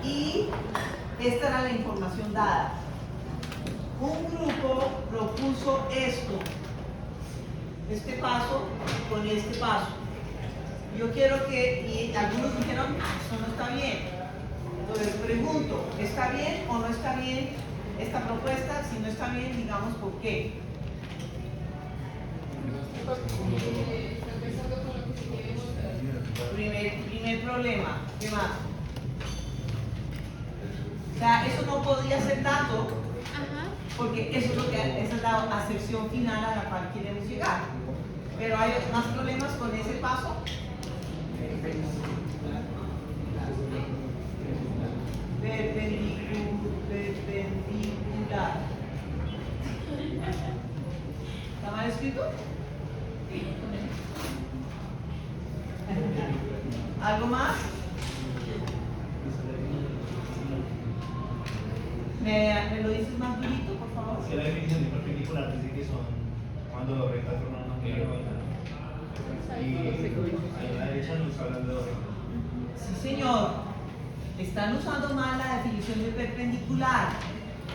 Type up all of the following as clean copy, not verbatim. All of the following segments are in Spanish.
Y esta era la información dada. Un grupo propuso esto, este paso con este paso. Yo quiero que, y algunos dijeron, eso no está bien. Entonces pregunto, ¿está bien o no está bien esta propuesta? Si no está bien, digamos por qué. Primer problema, ¿qué más? O sea, eso no podría ser dato, porque eso es lo que, esa es la aserción final a la cual queremos llegar. Pero hay más problemas con ese paso. Perpendicular. ¿Está mal escrito? ¿Algo más? ¿Me lo dices más durito, por favor? Si la definición de perpendicular dice que son cuando los rectas forman una recta. Y a la derecha nos está hablando de recta. Sí, señor. Están usando mal la definición de perpendicular,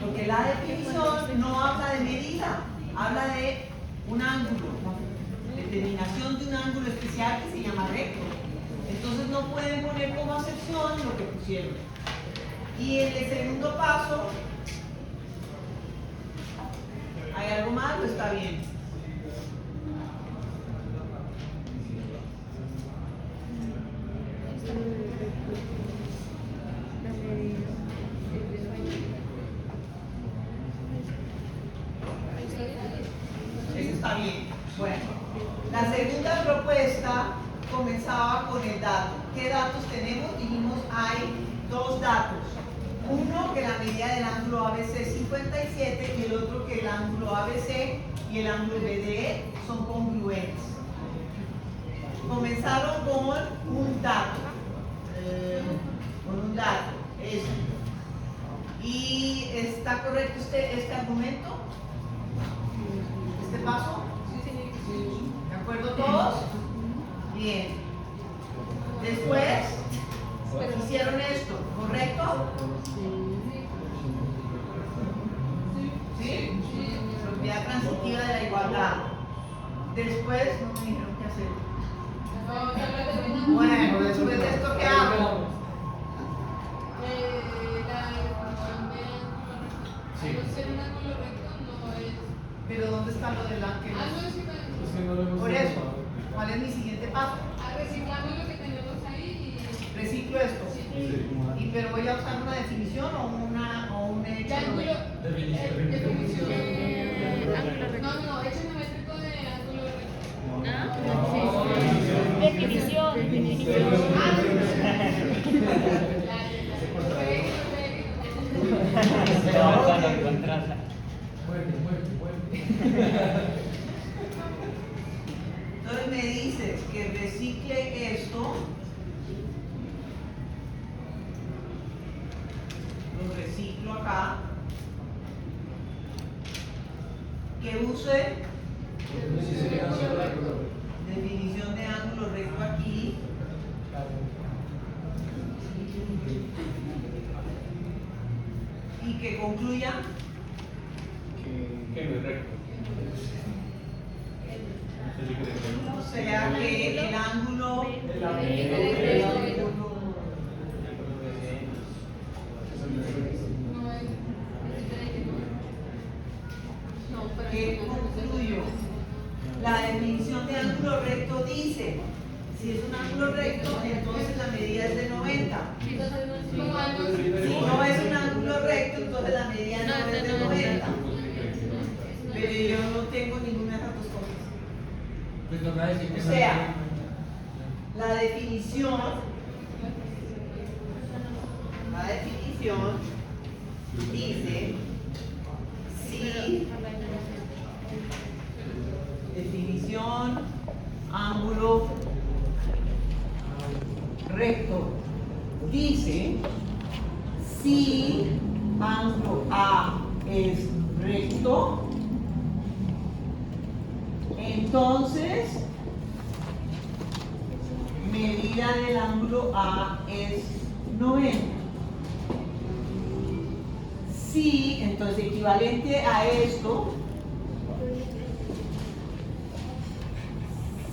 porque la definición no habla de medida, habla de un ángulo, determinación de un ángulo especial que se llama recto. Entonces no pueden poner como acepción lo que pusieron. Y en el segundo paso, ¿hay algo mal o está bien? Eso está bien. Bueno, la segunda propuesta comenzaba con el dato. ¿Qué datos tenemos? Dijimos, hay dos datos. Uno, que la medida del ángulo ABC es 57 y el otro que el ángulo ABC y el ángulo BDE son congruentes. Comenzaron con un dato. Eso. ¿Y está correcto este argumento? ¿Este paso? Sí. ¿De acuerdo todos? Bien. Después hicieron esto, ¿correcto? ¿Sí? Propiedad transitiva de la igualdad. Después no me dijeron qué hacer. Bueno, después de esto, ¿qué hago? Pero ¿dónde está lo del ángel? Por eso, ¿cuál es mi siguiente paso? Reciclamos lo que tenemos ahí y... Reciclo esto. Sí. ¿Y pero voy a usar una definición o un hecho? Definición. No, hecho geométrico de ángulo recto. Definición. Entonces me dices que recicle esto, lo reciclo acá, que use definición de ángulo recto aquí, y que concluya Que no es recto. o sea que el ángulo que concluyo. La definición de ángulo recto dice, si es un ángulo recto, entonces la medida es de 90. Si no es un ángulo recto, entonces la medida no es de 90. Pero yo no tengo ninguna de esas dos cosas. O sea, la definición dice si definición ángulo recto dice si ángulo A es recto, entonces medida del ángulo A es 90. si, entonces equivalente a esto,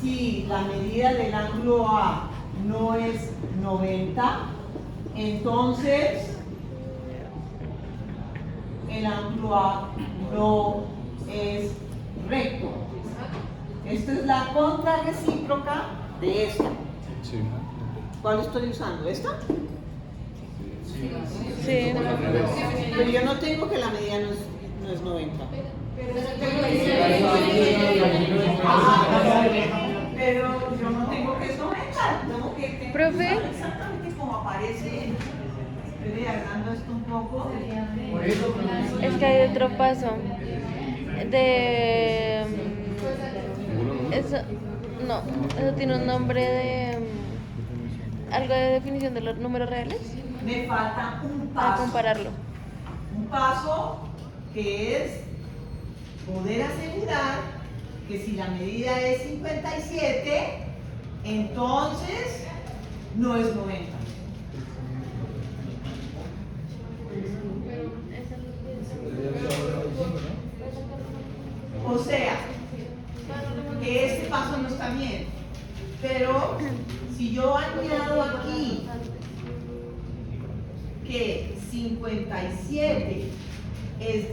si la medida del ángulo A no es 90, entonces el ángulo A no es recto. Esta es la contrarrecíproca de esta. ¿Cuál estoy usando? ¿Esta? Sí. Pero yo no tengo que la medida no es 90. Pero yo no tengo que es 90. Tengo que Profe. usar exactamente como aparece. Estoy diagramando esto un poco. Es que hay otro paso. De. Eso. No, eso tiene un nombre de. Algo de definición de los números reales. Me falta un Para paso. compararlo. Un paso que es poder asegurar que si la medida es 57, entonces no es 90. O sea, que este paso no está bien. Pero si yo añado aquí que 57 es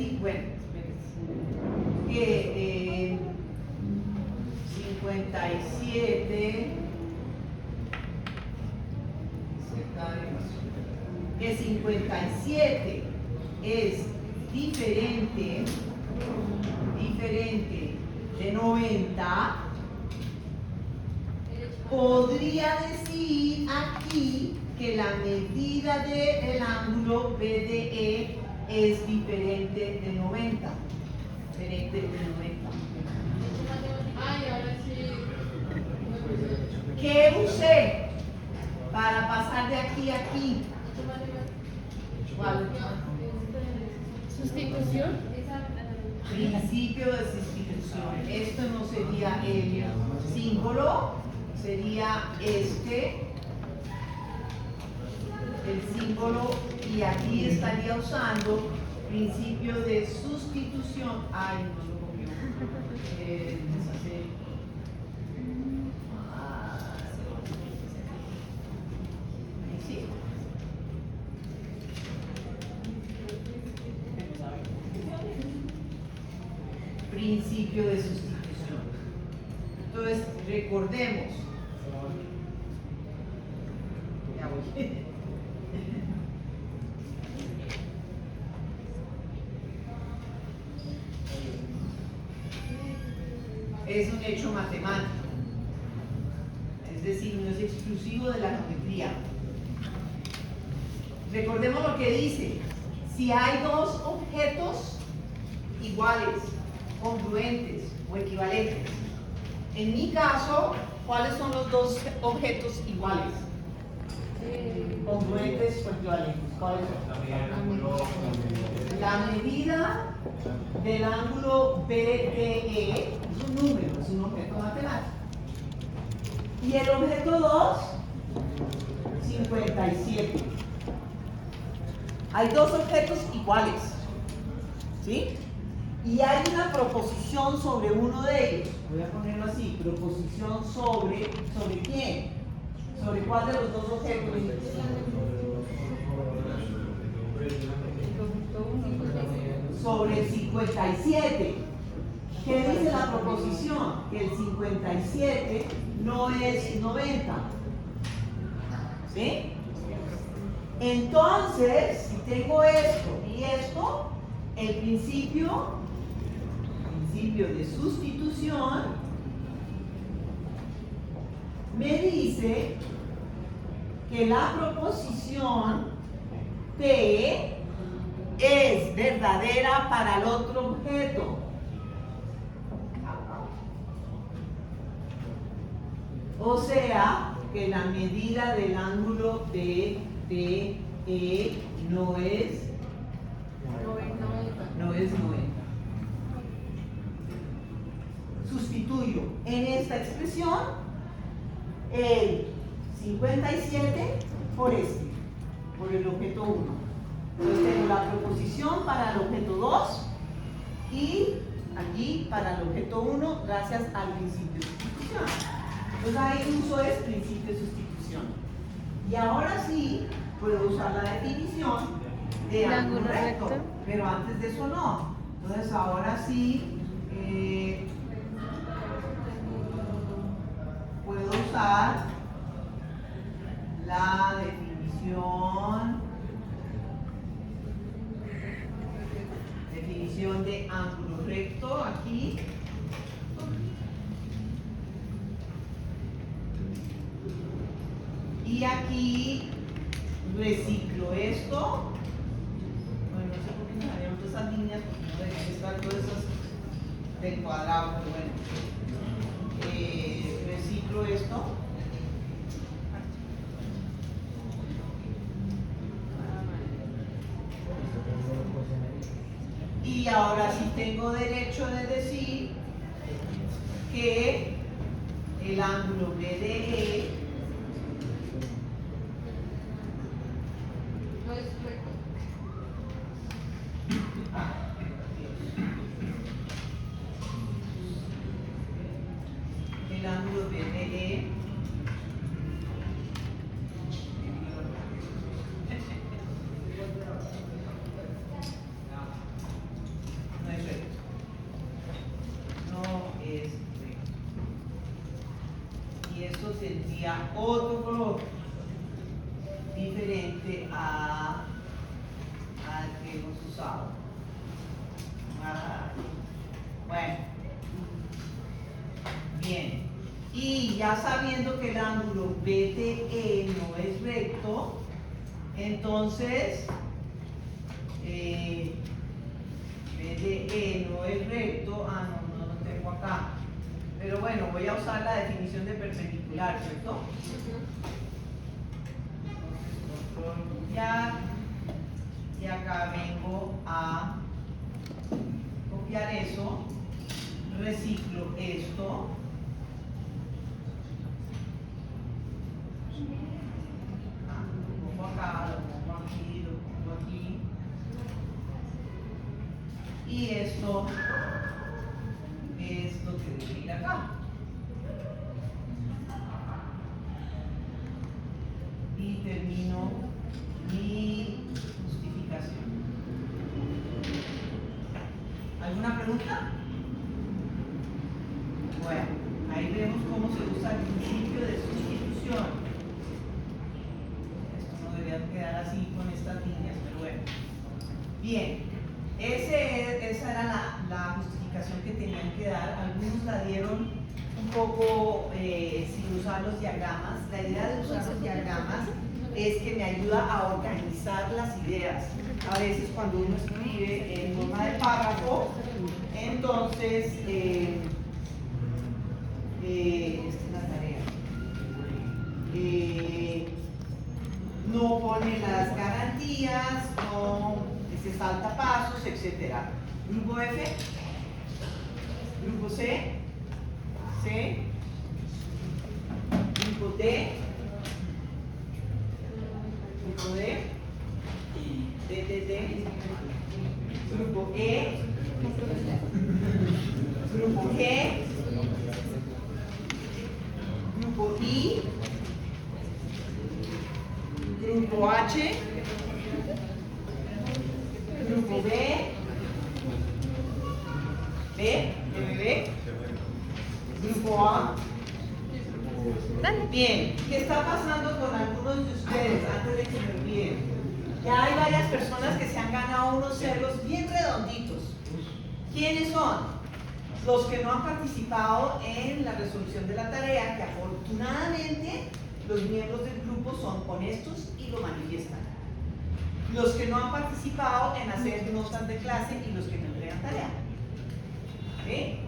que 57 que 57 es diferente de 90, podría decir aquí que la medida del ángulo BDE es diferente de 90. Diferente de 90. Ay, ahora sí. ¿Qué usé para pasar de aquí a aquí? ¿Cuál? Sustitución. Principio de sustitución. Esto no sería el símbolo, sería este, el símbolo, y aquí estaría usando principio de sustitución. Ay, no lo copió. Deshacer. Sí. Principio de sustitución. Entonces, recordemos. Ya voy. Es un hecho matemático. Es decir, no es exclusivo de la geometría. Recordemos lo que dice. Si hay dos objetos iguales, congruentes o equivalentes. En mi caso, ¿cuáles son los dos objetos iguales? Congruentes o equivalentes. ¿Cuáles son? La medida del ángulo BDE es un número, es un objeto matemático. Y el objeto 2, 57. Hay dos objetos iguales, ¿sí? Y hay una proposición sobre uno de ellos. Voy a ponerlo así, proposición ¿sobre quién? ¿Sobre cuál de los dos objetos? Sobre el 57. ¿Qué dice la proposición? Que el 57 no es 90. ¿Sí? Entonces, si tengo esto y esto, el principio de sustitución me dice que la proposición P es verdadera para el otro objeto. O sea, que la medida del ángulo BDE no es 90. Sustituyo en esta expresión el 57 por este, por el objeto 1. Entonces tengo la proposición para el objeto 2 y aquí para el objeto 1 gracias al principio de sustitución. Entonces ahí uso es principio de sustitución. Y ahora sí puedo usar la definición de ángulo recto, pero antes de eso no. Entonces ahora sí puedo usar la definición de ángulo recto aquí. Y aquí reciclo esto. Bueno, no sé por qué me salieron todas esas líneas, porque no deberían estar todas esas del cuadrado, pero bueno. Reciclo esto. Y ahora sí tengo derecho de decir que el ángulo BDE No es recto. el ángulo BDE no es recto. No es recto. Y eso tendría otro color diferente al que hemos usado. Bueno, bien. Y ya sabiendo que el ángulo BDE no es recto, entonces BDE no es recto. No lo tengo acá. Pero bueno, voy a usar la definición de perpendicular, ¿cierto? Control copiar. Y acá vengo a copiar eso, reciclo esto. Lo pongo acá, lo pongo aquí, lo pongo aquí. Y esto es lo que debe ir acá. Y termino mi justificación. ¿Alguna pregunta? Bueno, ahí vemos cómo se usa el principio de sustitución. Esto no debería quedar así con estas líneas, pero bueno. Bien, esa era la justificación que tenían que dar. Algunos la dieron un poco sin usar los diagramas. La idea de usar los diagramas es que me ayuda a organizar las ideas. A veces cuando uno escribe en forma de párrafo, entonces esta es la tarea. No pone las garantías, no se salta pasos, etc. Grupo F, grupo C, grupo D, grupo D, grupo E, grupo G, grupo I, grupo H, grupo B, grupo A. Bien, ¿qué está pasando con algunos de ustedes antes de que me olviden? Ya hay varias personas que se han ganado unos ceros bien redonditos. ¿Quiénes son? Los que no han participado en la resolución de la tarea, que afortunadamente los miembros del grupo son honestos y lo manifiestan. Los que no han participado en hacer notas de clase y los que no entregan tarea. ¿Sí?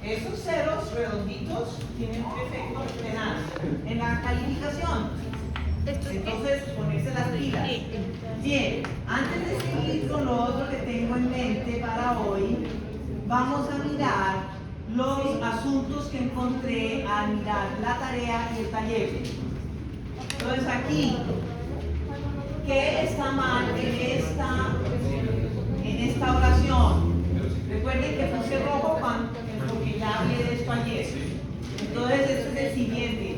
Esos ceros redonditos tienen un efecto tenaz en la calificación. Entonces, ponerse las pilas. Bien, antes de seguir con lo otro que tengo en mente para hoy, vamos a mirar los asuntos que encontré al mirar la tarea y el taller. Entonces aquí ¿Qué está mal en esta oración? Recuerden que puse rojo porque ya hablé de esto ayer. Entonces, esto es el siguiente.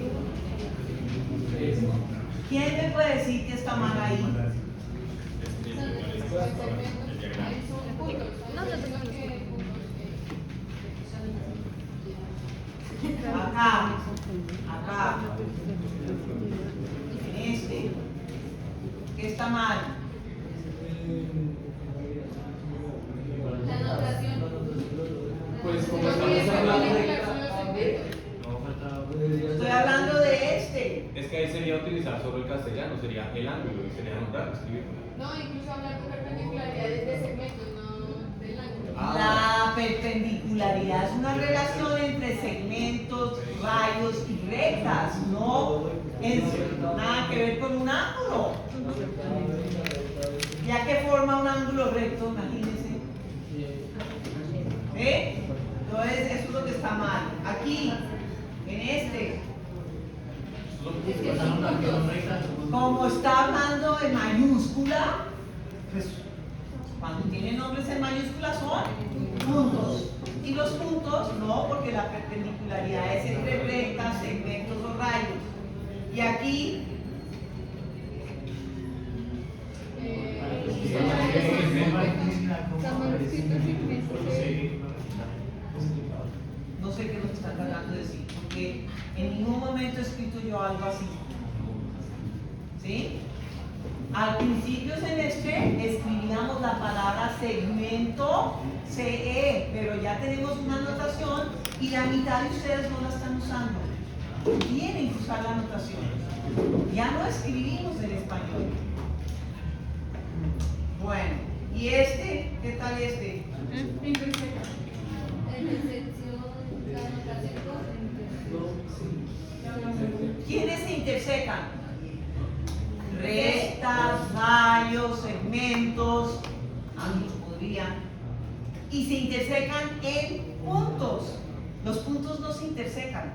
¿Quién me puede decir que está mal ahí? Acá, en este, ¿qué está mal? La anotación. Pues como Porque estamos esa hablando película son los segmentos. No, falta. Estoy hablando de este. es que ahí sería utilizar solo el castellano, sería el ángulo y sería nombrar, escribir. No, incluso hablar de perpendicularidades de segmentos, no del ángulo. La perpendicularidad es una relación entre segmentos, rayos y rectas, no es nada que ver con un ángulo. Ya que forma un ángulo recto, imagínense. Entonces, eso es lo que está mal. Aquí, en este, Es que son puntos. como está hablando en mayúscula, pues cuando tiene nombres en mayúscula son puntos. Y los puntos no, porque la perpendicularidad es entre rectas, segmentos o rayos. Y aquí, no sé qué nos están tratando de decir, porque en ningún momento he escrito yo algo así. ¿Sí? Al principio semestre escribíamos la palabra segmento, CE, pero ya tenemos una anotación y la mitad de ustedes no la están usando. Tienen que usar la anotación. Ya no escribimos en español. Bueno, ¿y este? ¿Qué tal este? Intersección, la anotación con ¿Quiénes se intersecan? Rectas, rayos, segmentos, ángulos podrían. Y se intersecan en puntos. Los puntos no se intersecan.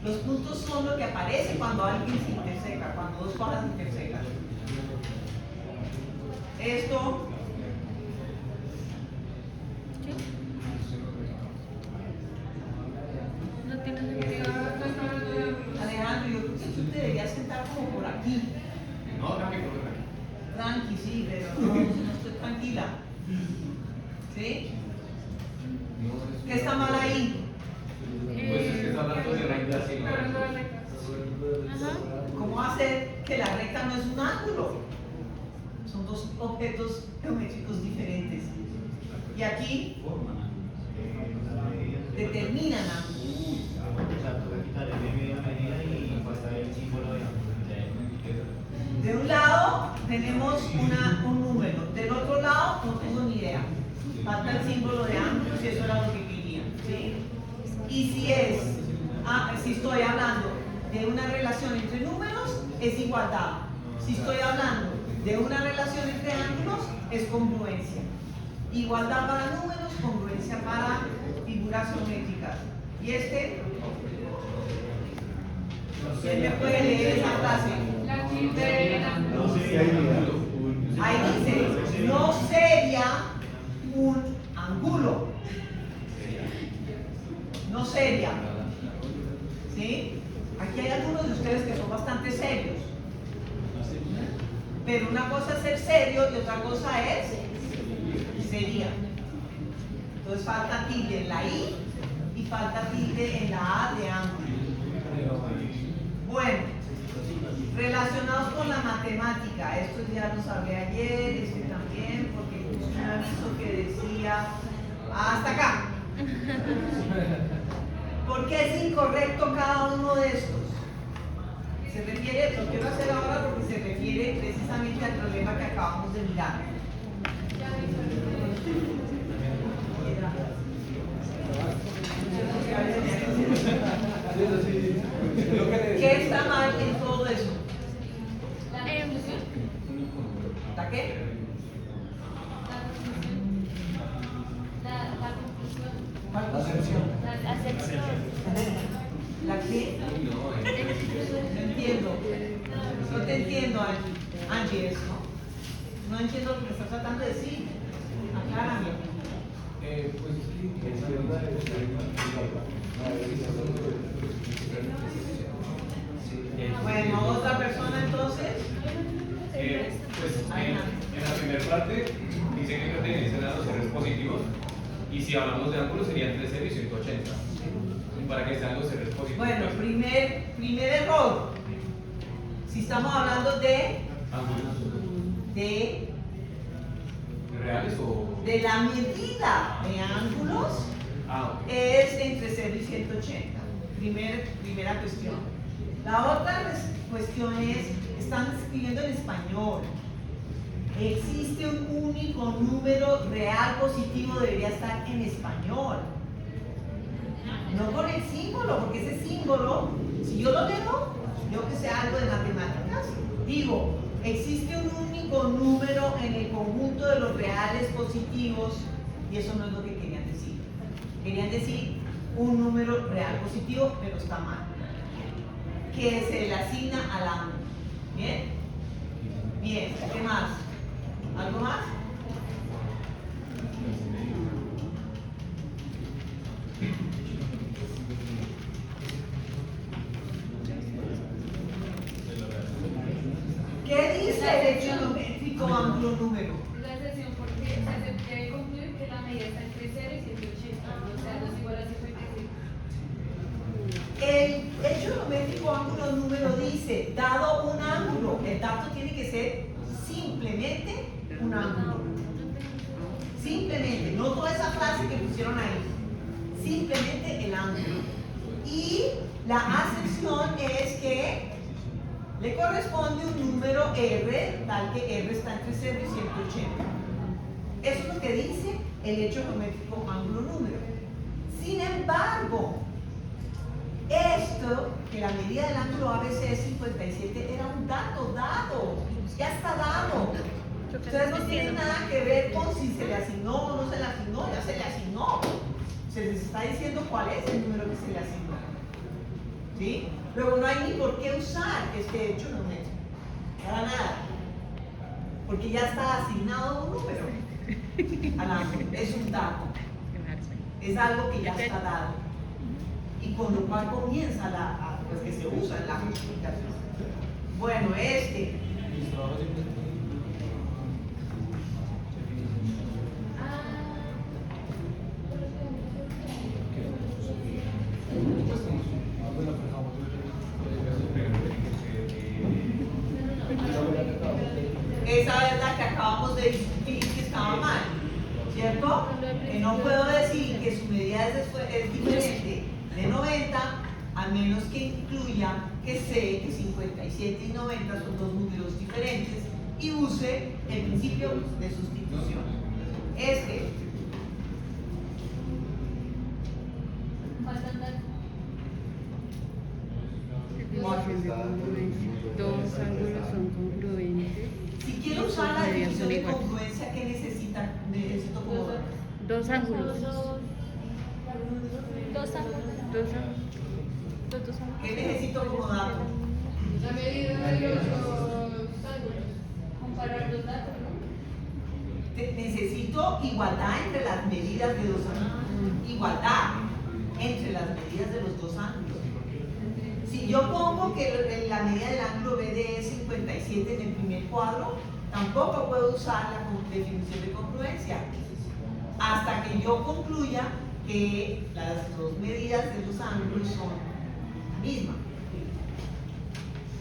Los puntos son lo que aparece cuando alguien se interseca, cuando dos cosas se intersecan. Esto, No tienes sentido. Alejandro, yo creo que tú te deberías sentar como por aquí. No, tranquilo. Tranqui, sí, pero no estoy tranquila. ¿Sí? ¿Qué está mal ahí? Pues es que está hablando de rectas y pero no de rectas. Ajá. ¿Cómo hacer que la recta no es un ángulo? Son dos objetos geométricos diferentes. Y aquí determinan ángulos. Exacto, quitar el medio de medida y pasar el símbolo de ángulo. De un lado tenemos un número, del otro lado no tengo ni idea. Falta el símbolo de ángulo si eso era lo que querían. ¿Sí? Y si estoy hablando de una relación entre números, es igualdad. Si estoy hablando de una relación entre ángulos, es congruencia. Igualdad para números, congruencia para figuras geométricas. ¿Y este? ¿Quién me puede leer esa frase? La quintera. No sería Ahí dice, no sería un ángulo. No sería. ¿Sí? Aquí hay algunos de ustedes que son bastante serios. Pero una cosa es ser serio y otra cosa es sería. Entonces falta tilde en la I y falta tilde en la A de ángulo. Bueno, relacionados con la matemática, estos ya los hablé ayer, este también, porque puse un aviso que decía hasta acá. ¿Por qué es incorrecto cada uno de estos? Se refiere, lo quiero hacer ahora porque se refiere precisamente al problema que acabamos de mirar. ¿Qué está mal en todo eso? La conclusión. ¿La qué? La conclusión. ¿Cuál concepción? La Acepción. ¿La qué? No entiendo. No te entiendo, Angie. Angie, es, ¿no? No entiendo lo que me estás tratando de decir. Aclárame. Pues Bueno, otra persona entonces. pues en la primera parte dice que pertenecen a los seres positivos y si hablamos de ángulos sería entre 0 y 180 para que sean los seres positivos. Bueno, primer error. Si estamos hablando de ¿Reales o...? de la medida de ángulos, Ok. es entre 0 y 180. Primera cuestión. La otra cuestión es, están escribiendo en español. Existe un único número real positivo, debería estar en español. No con el símbolo, porque ese símbolo, si yo lo leo, yo que sé algo de matemáticas, digo, existe un único número en el conjunto de los reales positivos, y eso no es lo que querían decir. Querían decir un número real positivo, pero está mal. Que se le asigna al ángulo. ¿Bien? Bien, ¿qué más? ¿Algo más? ¿Qué dice el hecho geométrico ángulo número? La excepción porque se debe concluir que la medida está entre 0 y 180, o sea, no es igual a 55. El hecho geométrico ángulo número dice, dado un ángulo, el dato tiene que ser simplemente un ángulo. Simplemente, no toda esa frase que pusieron ahí. Simplemente el ángulo. Y la acepción es que le corresponde un número R, tal que R está entre 0 y 180. Eso es lo que dice el hecho geométrico ángulo número. Sin embargo, esto, que la medida del ángulo ABC es 57, era un dato dado, ya está dado. Ustedes no tienen nada que ver con si se le asignó o no se le asignó, ya se le asignó. Se les está diciendo cuál es el número que se le asignó. ¿Sí? Luego no hay ni por qué usar este hecho geométrico, para nada. Porque ya está asignado un número al ángulo, es un dato. Es algo que ya está dado. Y con lo cual comienza pues que se usa en la justificación. Bueno, esa es la que acabamos de discutir que estaba mal, ¿cierto? Que no puedo decir que su medida es diferente de 90, a menos que incluya que sé que 57 y 90 son dos números diferentes y use el principio de sustitución. Faltan datos. Dos ángulos son congruentes. Si quiero usar la Sus medidas definición son de iguales. congruencia, ¿qué necesita? Necesito como Dos ángulos. Dos ángulos. Dos ángulos. Los dos ángulos. ¿Qué necesito como dato? La medida de los ángulos. Comparar los datos, ¿no? Necesito igualdad entre las medidas de dos ángulos. Igualdad entre las medidas de los dos ángulos. Si yo pongo que la medida del ángulo BD es 57 en el primer cuadro, tampoco puedo usar la definición de congruencia hasta que yo concluya que las dos medidas de los ángulos son la misma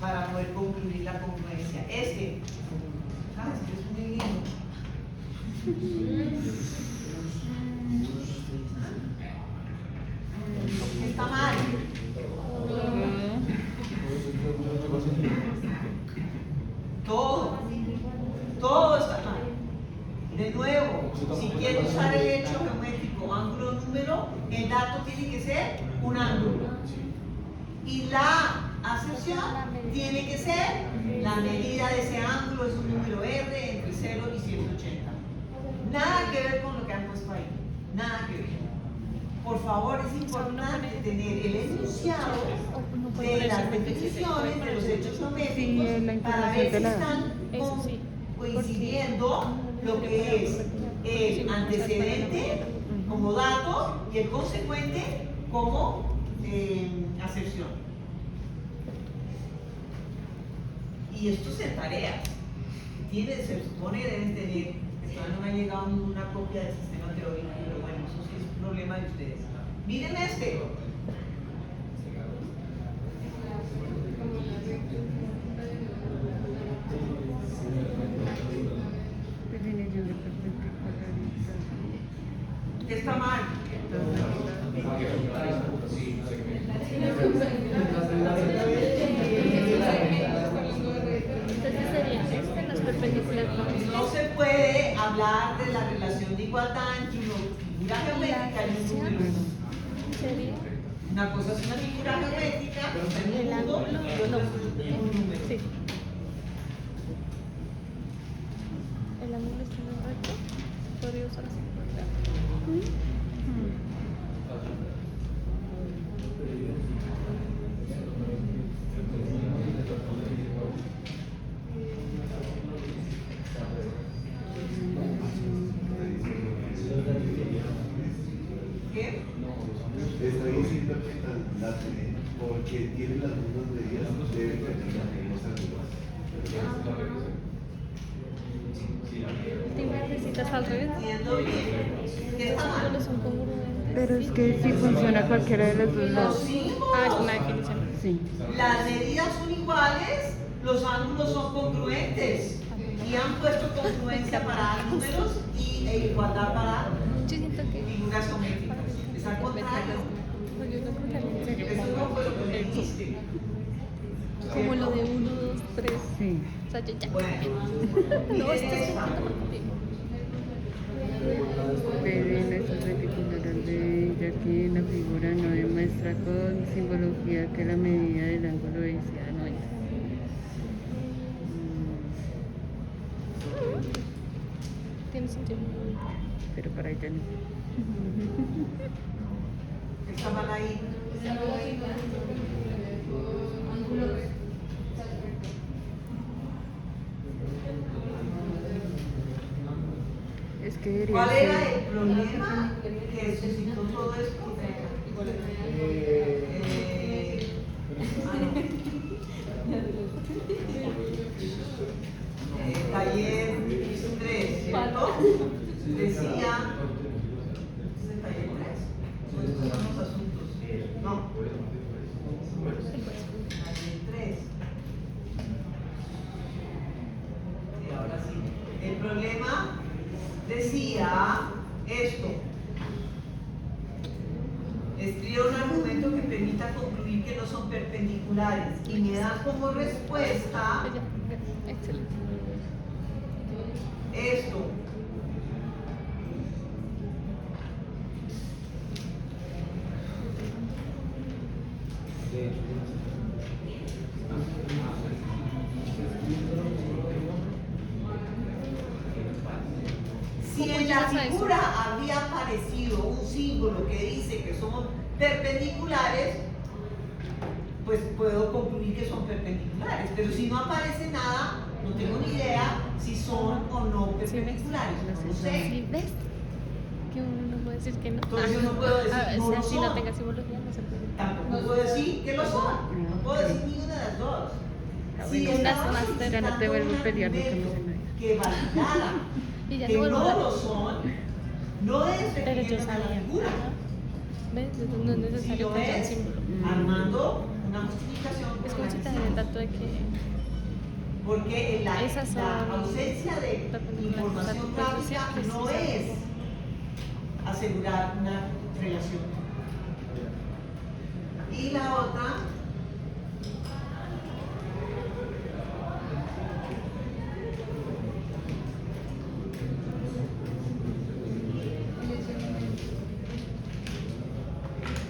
para poder concluir la congruencia. Es que es muy lindo. Está mal. Todo está mal. De nuevo, si quiero usar el hecho geométrico ángulo número, el dato tiene que ser un ángulo. Y la acepción tiene que ser la medida de ese ángulo, es un número R entre 0 y 180. Nada que ver con lo que han puesto ahí. Nada que ver. Por favor, es importante tener el enunciado de las definiciones de los hechos geométricos para ver si están Eso sí. coincidiendo lo que es el antecedente como dato y el consecuente como aserción. Y esto se tarea. Se supone que deben tener, todavía no me ha llegado ninguna copia del sistema teórico, pero bueno, eso sí es un problema de ustedes. Miren este. Definición de perpendicularidad. ¿Qué está mal? Entonces sería este, los perpendiculares. No se puede hablar de la relación de igualdad entre una figura geométrica y un número. Sería Una cosa es una figura geométrica, el un ángulo, punto y otra es un número. sí. El ángulo está en el recto. Podría usar así. ¿Qué? Está diciendo que la tiene porque tiene las mismas medidas, debe tener las mismas alturas. Tiene necesitas al revés. Entiendo bien. ¿Qué está Los mal? ángulos son congruentes. Pero es que si funciona cualquiera de los dos Los lados. Ah, es una símbolos. definición. Sí. Las medidas son iguales, los ángulos son congruentes. Y han puesto congruencia para números e igualdad para Yo siento que figuras geométricas. Es al contrario. Eso no fue lo que me dijiste. como lo de 1, 2, 3. Sí. O sea, yo ya. Bueno, No, miren esto es esta. Pero en esa reticular de ya que la figura no demuestra con simbología que la medida del ángulo es ya no es. Tiene sentido. Pero para ella no. Está mal ahí. Es que debería ¿Cuál era ser. el problema que suscitó todo esto? Taller 3, ¿cierto? Decía. ¿Es el taller 3? ¿O estos son los asuntos? No. Taller 3. Y ahora sí. El problema decía esto. Escribe un argumento que permita concluir que no son perpendiculares y me da como respuesta Excelente. esto. Si en la figura habría aparecido un símbolo que dice que son perpendiculares, pues puedo concluir que son perpendiculares. Pero si no aparece nada, no tengo ni idea si son o no perpendiculares. No lo sé. ¿Sí ves? Que uno no puede decir que no. Entonces yo no puedo decir no o sea, lo si no son. tenga simbología, no se puede. Tampoco puedo decir que lo son. No puedo decir ninguna de las dos. Si bueno, estaba unas ya no te solicitando vuelvo a un pelear porque no argumento sé nada. que validara Y ya que no vuelvo a no hablar. lo son, no es Pero yo refiriéndome a la sabía. figura, ¿Ves? No es necesario sino que haya un es símbolo. armando una justificación. Es por como la si que te sí. den el dato de que Porque Esas son la ausencia de perpendiculares. información O sea, tú puedes decir gráfica que sí no son. es asegurar una relación. Y la otra,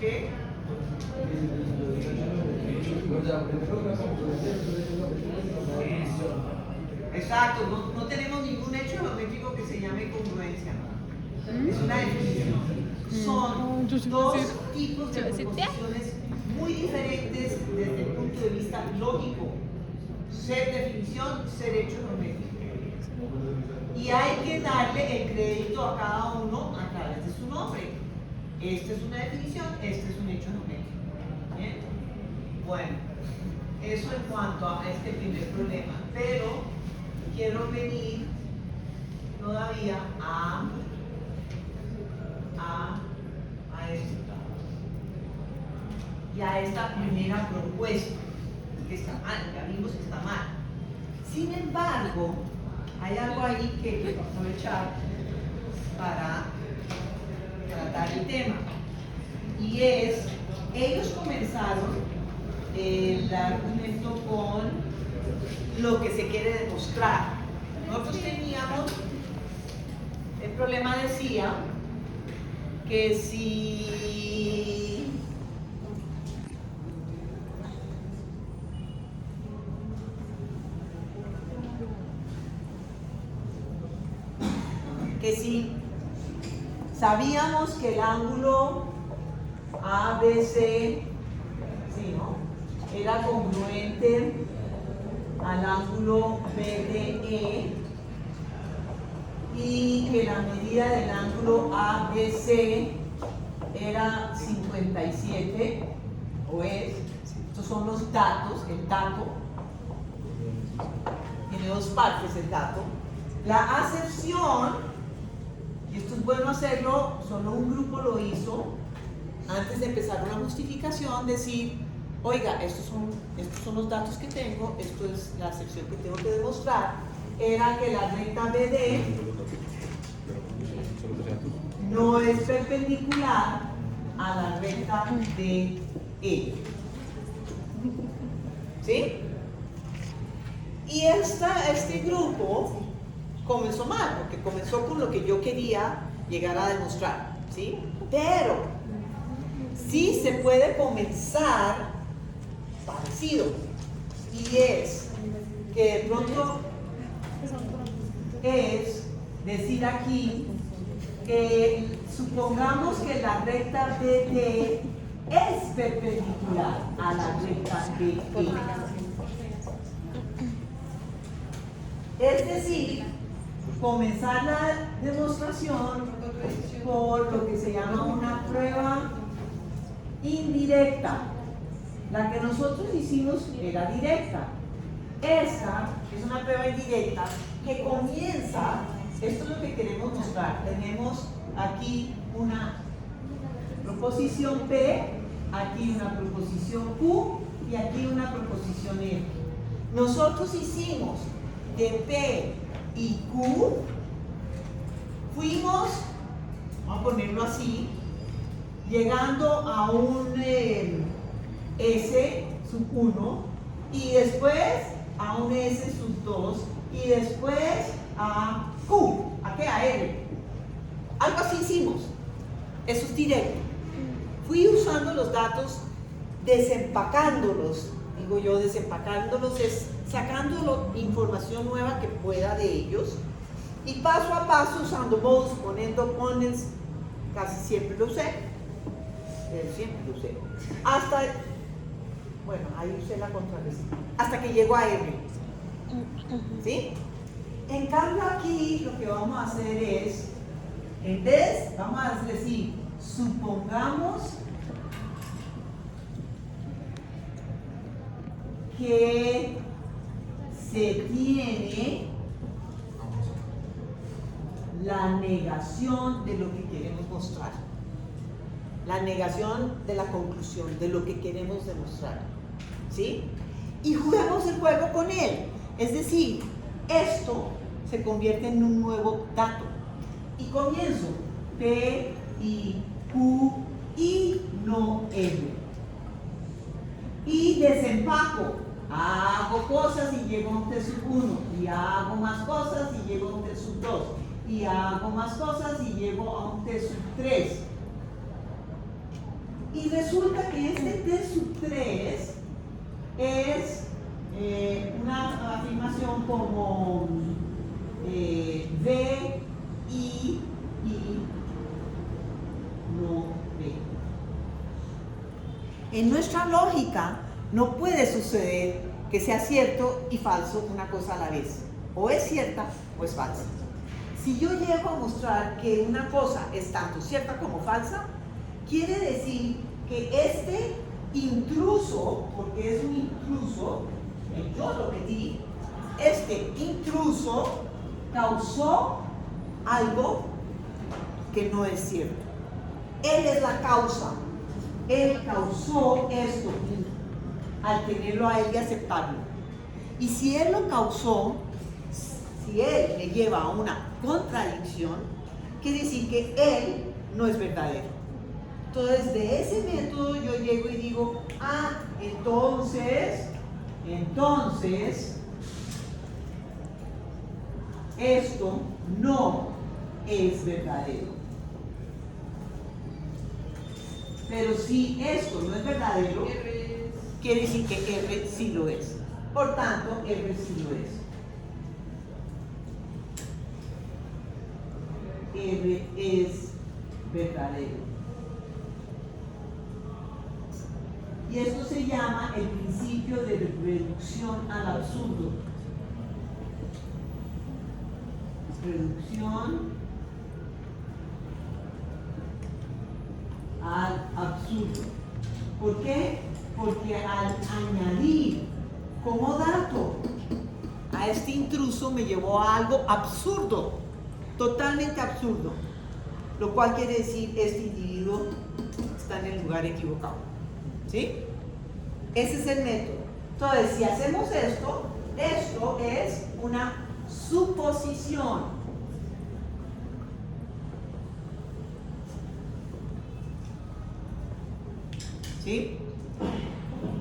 ¿qué? Exacto, no tenemos ningún hecho geométrico que se llame congruencia. Es una definición. Son yo sí dos iba a decir- tipos de yo iba a decir, proposiciones muy diferentes desde el punto de vista lógico. ser definición, ser hecho geométrico. Y hay que darle el crédito a cada uno a través de su nombre. Esta es una definición, este es un hecho geométrico. ¿Bien? Bueno, eso en cuanto a este primer problema. Pero quiero venir todavía a esto. Y a esta primera propuesta, que está mal, ya vimos que está mal. Sin embargo, hay algo ahí que quiero aprovechar para tratar el tema. Y es, ellos comenzaron el argumento con lo que se quiere demostrar. Nosotros teníamos, el problema decía que si sabíamos que el ángulo ABC, ¿sí, no?, era congruente al ángulo BDE y que la medida del ángulo ABC era 57, o es, estos son los datos, el dato, tiene dos partes el dato. La acepción, y esto es bueno hacerlo, solo un grupo lo hizo, antes de empezar una justificación, decir, oiga, estos son los datos que tengo, esto es la acepción que tengo que demostrar, era que la recta BD no es perpendicular a la recta DE. ¿Sí? Y este grupo comenzó mal, porque comenzó con lo que yo quería llegar a demostrar, ¿sí? Pero sí se puede comenzar parecido, y es que de pronto es decir aquí que supongamos que la recta BD es perpendicular a la recta DE. Es decir, comenzar la demostración por lo que se llama una prueba indirecta. La que nosotros hicimos era directa. Esta es una prueba indirecta que comienza, esto es lo que queremos mostrar. Tenemos aquí una proposición P, aquí una proposición Q y aquí una proposición R. Nosotros hicimos de P y Q, fuimos, vamos a ponerlo así, llegando a un S sub 1 y después a un S sub 2 y después a Q, ¿a qué? A R. Algo así hicimos. Eso es directo. Fui usando los datos, desempacándolos. Digo yo, desempacándolos es sacando información nueva que pueda de ellos y paso a paso usando modes, poniendo opponents, casi siempre lo usé. Siempre lo usé. Hasta, bueno, ahí usé la contrarrestada. Hasta que llego a R. ¿Sí? En cambio aquí lo que vamos a hacer es, en vez, vamos a decir, supongamos que se tiene la negación de lo que queremos mostrar. La negación de la conclusión, de lo que queremos demostrar. ¿Sí? Y juguemos el juego con él. Es decir, esto se convierte en un nuevo dato. Y comienzo P y Q y no R. Y desempaco. Hago cosas y llego a un T sub 1. Y hago más cosas y llego a un T sub 2. Y hago más cosas y llego a un T sub 3. Y resulta que este T sub 3 es una afirmación como V, I, no V. En nuestra lógica no puede suceder que sea cierto y falso una cosa a la vez. O es cierta o es falsa. Si yo llego a mostrar que una cosa es tanto cierta como falsa, quiere decir que este intruso, porque es un intruso, que yo lo metí, este intruso causó algo que no es cierto. Él es la causa. Él causó esto al tenerlo a él y aceptarlo. Y si él lo causó, si él me lleva a una contradicción, quiere decir que él no es verdadero. Entonces, de ese método yo llego y digo, ah, entonces, esto no es verdadero. Pero si esto no es verdadero, quiere decir que R sí lo es. Por tanto, R sí lo es. R es verdadero. Y esto se llama el principio de reducción al absurdo. Reducción al absurdo. ¿Por qué? Porque al añadir como dato a este intruso me llevó a algo absurdo, totalmente absurdo, lo cual quiere decir este individuo está en el lugar equivocado. ¿Sí? Ese es el método. Entonces, si hacemos esto, esto es una suposición. ¿Sí?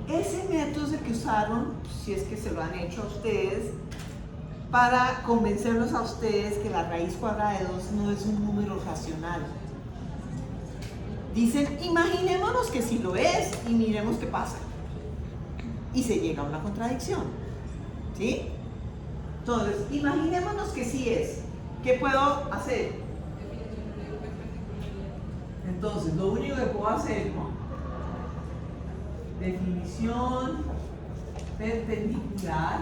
Ese método es el que usaron, si es que se lo han hecho a ustedes, para convencerlos a ustedes que la raíz cuadrada de 2 no es un número racional. Dicen, imaginémonos que sí lo es y miremos qué pasa. Y se llega a una contradicción. ¿Sí? Entonces, imaginémonos que sí es. ¿Qué puedo hacer? Entonces, lo único que puedo hacer, ¿no? Definición perpendicular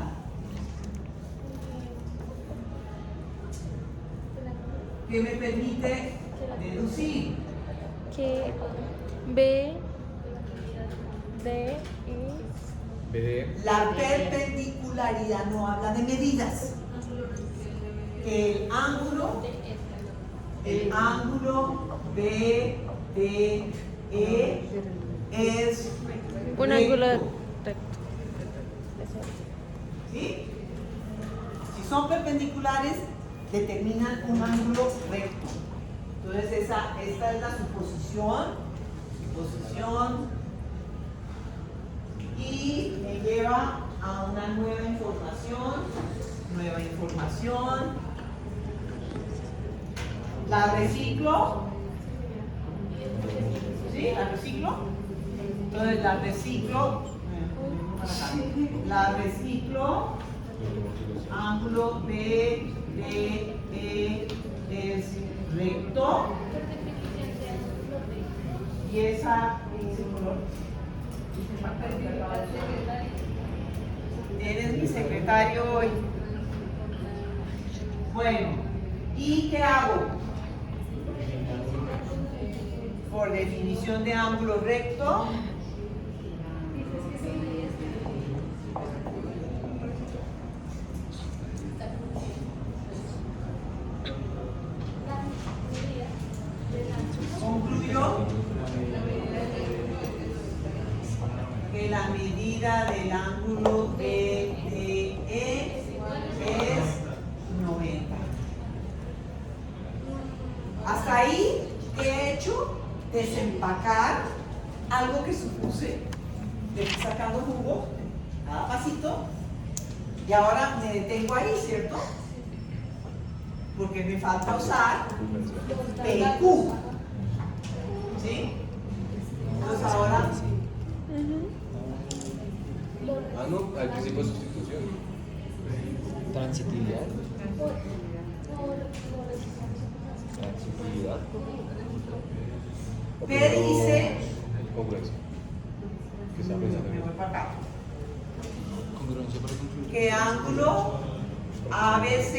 que me permite deducir Que B, D, y la perpendicularidad no habla de medidas. Que el ángulo B, D, E es un recto. ángulo recto. ¿Sí? Si son perpendiculares, determinan un ángulo recto. Entonces, esta es la suposición, y me lleva a una nueva información. La reciclo. ¿Sí? ¿La reciclo? Entonces, la reciclo, ángulo B, D, E es recto. Y esa dice color. Eres mi secretario hoy. Bueno, ¿y qué hago? Por definición de ángulo recto, concluyo que la medida del ángulo BDE es 90. Hasta ahí, ¿qué he hecho? Desempacar algo que supuse, de ir sacando jugo, cada pasito, y ahora me detengo ahí, ¿cierto? Porque me falta usar P y Q. ¿Sí? Entonces ahora... Ah, no, al principio de sustitución. Transitividad. Transitividad. P dice... Congruencia. ¿Qué está pensando? Me voy para acá. Congruencia. que ángulo ABC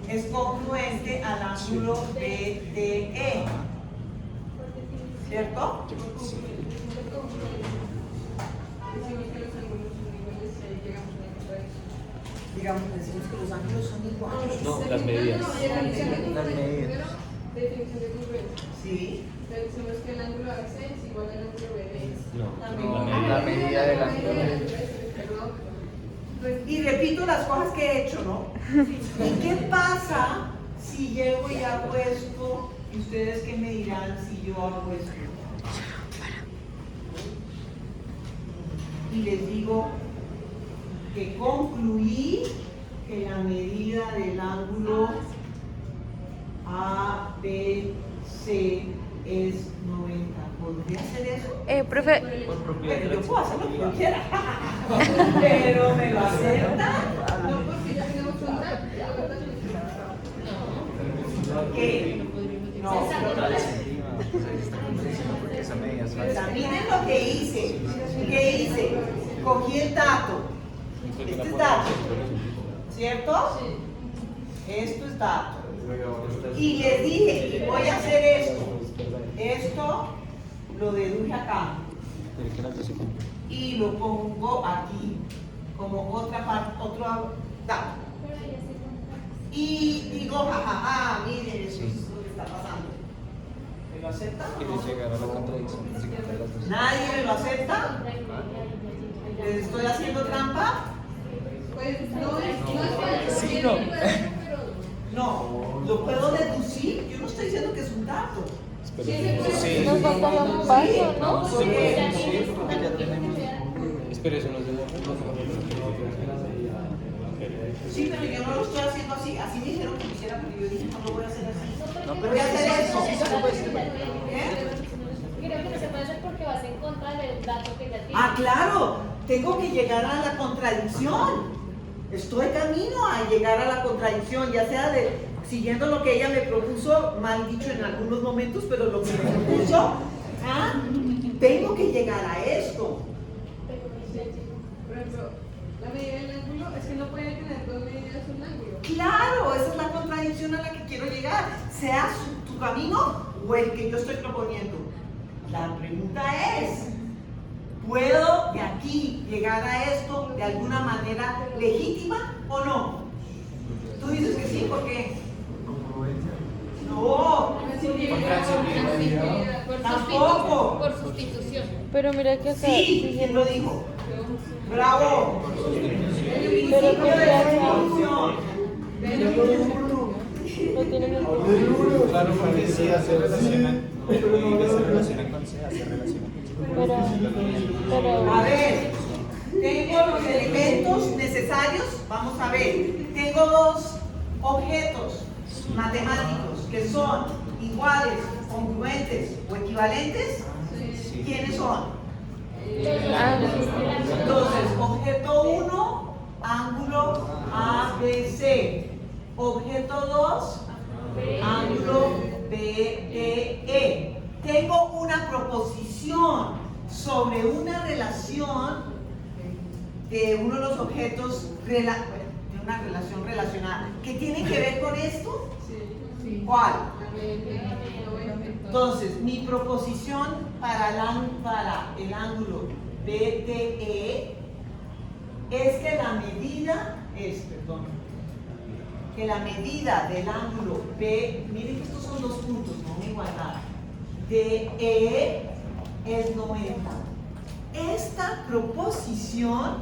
es congruente al ángulo BDE, ¿cierto? Digamos, decimos que los ángulos son iguales. No, las medidas. Las medidas. Definición de congruencia. Sí. Decimos que el ángulo AC es igual al ángulo BD. No, La medida del ángulo. Y repito las cosas que he hecho, ¿no? ¿Y qué pasa si llego y hago esto? ¿Y ustedes qué me dirán si yo hago esto? Y les digo que concluí que la medida del ángulo ABC es 90. ¿Podría hacer eso? Profe, Bueno, yo puedo hacer lo que yo quiera, pero me lo aceptan. No, porque ya tenemos un dato. ¿Qué? No, miren lo que hice. ¿Qué hice? Cogí el dato. Este es dato, ¿cierto? Esto es dato. Y les dije, voy a hacer esto. Esto lo deduje acá. Y lo pongo aquí, como otra parte, otro dato. Y digo, jajaja, miren, eso es lo que está pasando. ¿Me lo aceptan? ¿Nadie me lo acepta? ¿Les estoy haciendo trampa? Pues no es Sí, no. No, lo puedo deducir. Yo no estoy diciendo que es un dato. Sí. nos falta un paso, ¿no? Espera, eso no es de Sí, pero yo no lo estoy haciendo así. Así me dijeron que lo hiciera, pero yo dije, no lo voy a hacer así. No, voy a hacer eso. Creo que no se puede hacer porque vas en contra del dato que ya tienes. Ah, claro, tengo que llegar a la contradicción. Estoy camino a llegar a la contradicción, ya sea siguiendo lo que ella me propuso, mal dicho en algunos momentos, pero lo que me propuso, tengo que llegar a esto. Por ejemplo, la medida del ángulo es que no puede tener dos medidas un ángulo. Claro, esa es la contradicción a la que quiero llegar, sea tu camino o el que yo estoy proponiendo. La pregunta es, ¿puedo de aquí llegar a esto de alguna manera legítima o no? Tú dices que sí, ¿por qué? No, tampoco. Por sustitución. Pero mira que acá. Sí, ¿quién lo dijo? Bravo. Pero Principio que de ya sustitución. no tienen el. Claro, porque sí se relacionan, se relacionan con C, se relacionan. Pero. A ver, tengo los elementos necesarios. Vamos a ver. Tengo dos objetos matemáticos que son iguales, congruentes o equivalentes. ¿Quiénes son? Entonces, objeto 1, ángulo ABC. Objeto 2, ángulo BDE. Tengo una proposición sobre una relación de uno de los objetos de una relación relacionada. ¿Qué tiene que ver con esto? ¿Cuál? Entonces, mi proposición para el ángulo BDE es que la medida del ángulo B, miren que estos son dos puntos, no una igualdad, DE es 90. Esta proposición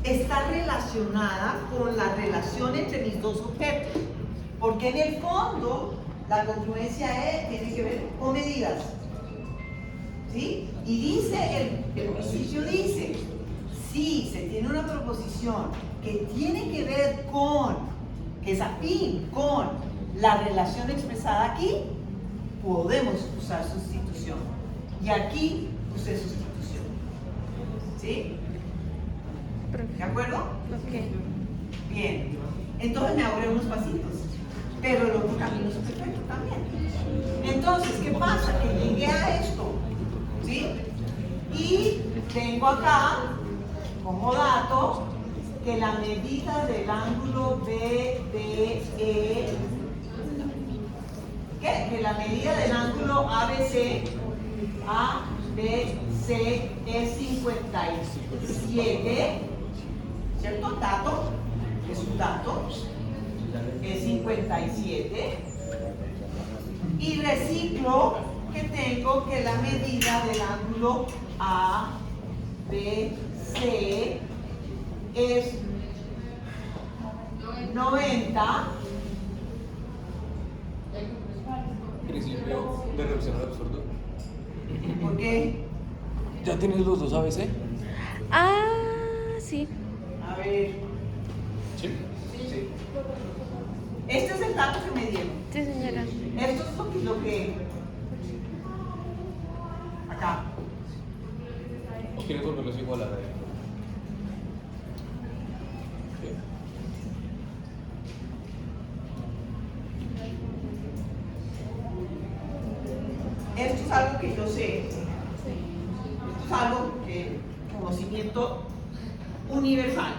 está relacionada con la relación entre mis dos objetos, porque en el fondo la congruencia tiene que ver con medidas, ¿sí? Y dice, el principio dice, si se tiene una proposición que tiene que ver con, que es afín con la relación expresada aquí, podemos usar sustitución. Y aquí usé sustitución, ¿sí? ¿De acuerdo? Ok. Bien, entonces me ahorré unos pasitos, pero el otro camino es perfecto también. Entonces, ¿qué pasa? Que llegué a esto, ¿sí? Y tengo acá como dato que la medida del ángulo BDE, que la medida del ángulo ABC es 57, ¿cierto? Dato, es un dato, es 57. Y reciclo que tengo que la medida del ángulo ABC es 90. Principio de reducción al absurdo. ¿Por qué? ¿Ya tienes los dos ABC? Ah, sí. A ver, Sí. este es el dato que me dieron. Sí, señora. Esto es lo que acá. ¿O quieres volverlos igual a la de? Esto es algo que yo sé. Esto es algo que conocimiento universal.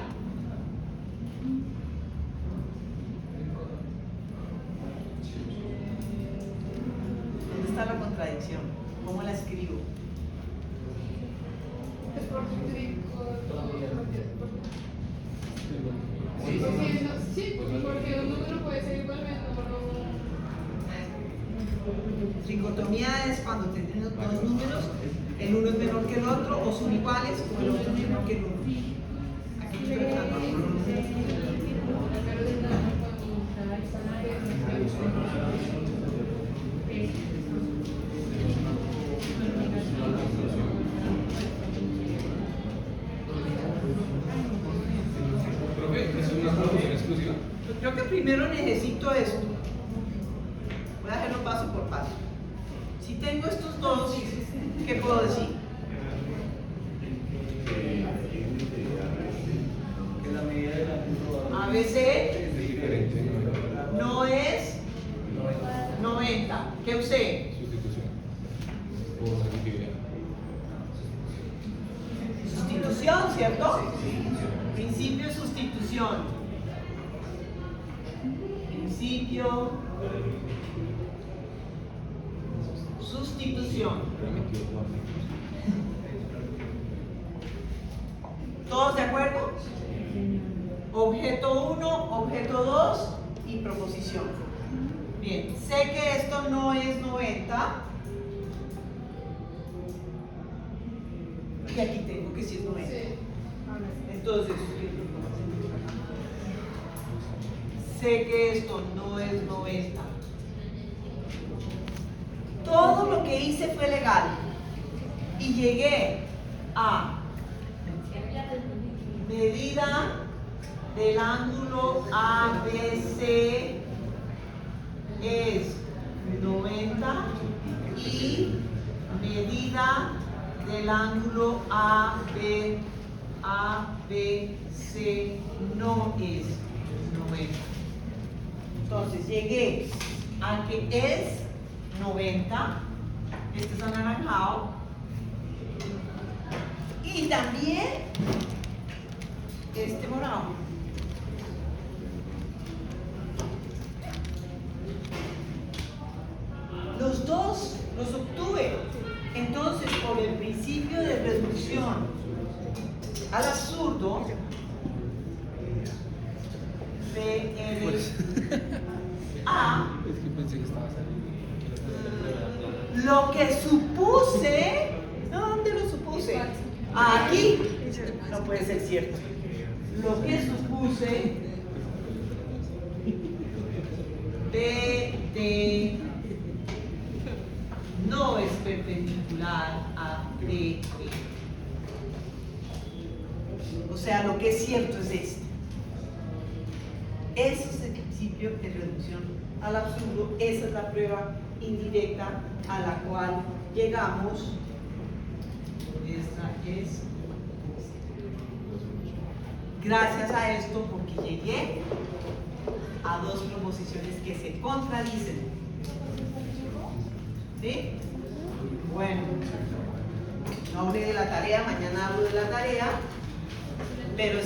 ¿Dónde está la contradicción? ¿Cómo la escribo? Sí, porque un número puede ser igualmente Tricotomía es cuando tenemos dos números, el uno es menor que el otro, o son iguales, o el otro es menor que el uno. Aquí estoy dejando. Profe, ¿es una promoción exclusiva? Yo creo que primero necesito esto. Voy a hacerlo paso por paso. Si tengo estos dos, ¿qué puedo decir? Que la medida del ángulo ABC Es diferente, ¿no? no es 90. ¿Qué usé? Sustitución. O sustituiría. Sustitución, ¿cierto? Principio de sustitución. Principio. Sustitución. ¿Todos de acuerdo? Objeto 1, objeto 2 y proposición. Bien, sé que esto no es 90. Y aquí tengo que sí es 90. Entonces, sé que esto no es 90. Todo lo que hice fue legal. Y llegué a medida del ángulo ABC es 90 y medida del ángulo ABC no es 90. Entonces llegué a que es 90, este es anaranjado, y también este morado. Los dos los obtuve. Entonces, por el principio de reducción al absurdo, BRA, Es que pensé que estaba saliendo. lo que supuse, ¿dónde lo supuse? Aquí, no puede ser cierto. Lo que supuse, BD no es perpendicular a DE. O sea, lo que es cierto es esto. Ese es el principio de reducción al absurdo. Esa es la prueba indirecta a la cual llegamos. Esta es. Gracias a esto, porque llegué a dos proposiciones que se contradicen. ¿Sí? Bueno, no hablé de la tarea, mañana hablo de la tarea. pero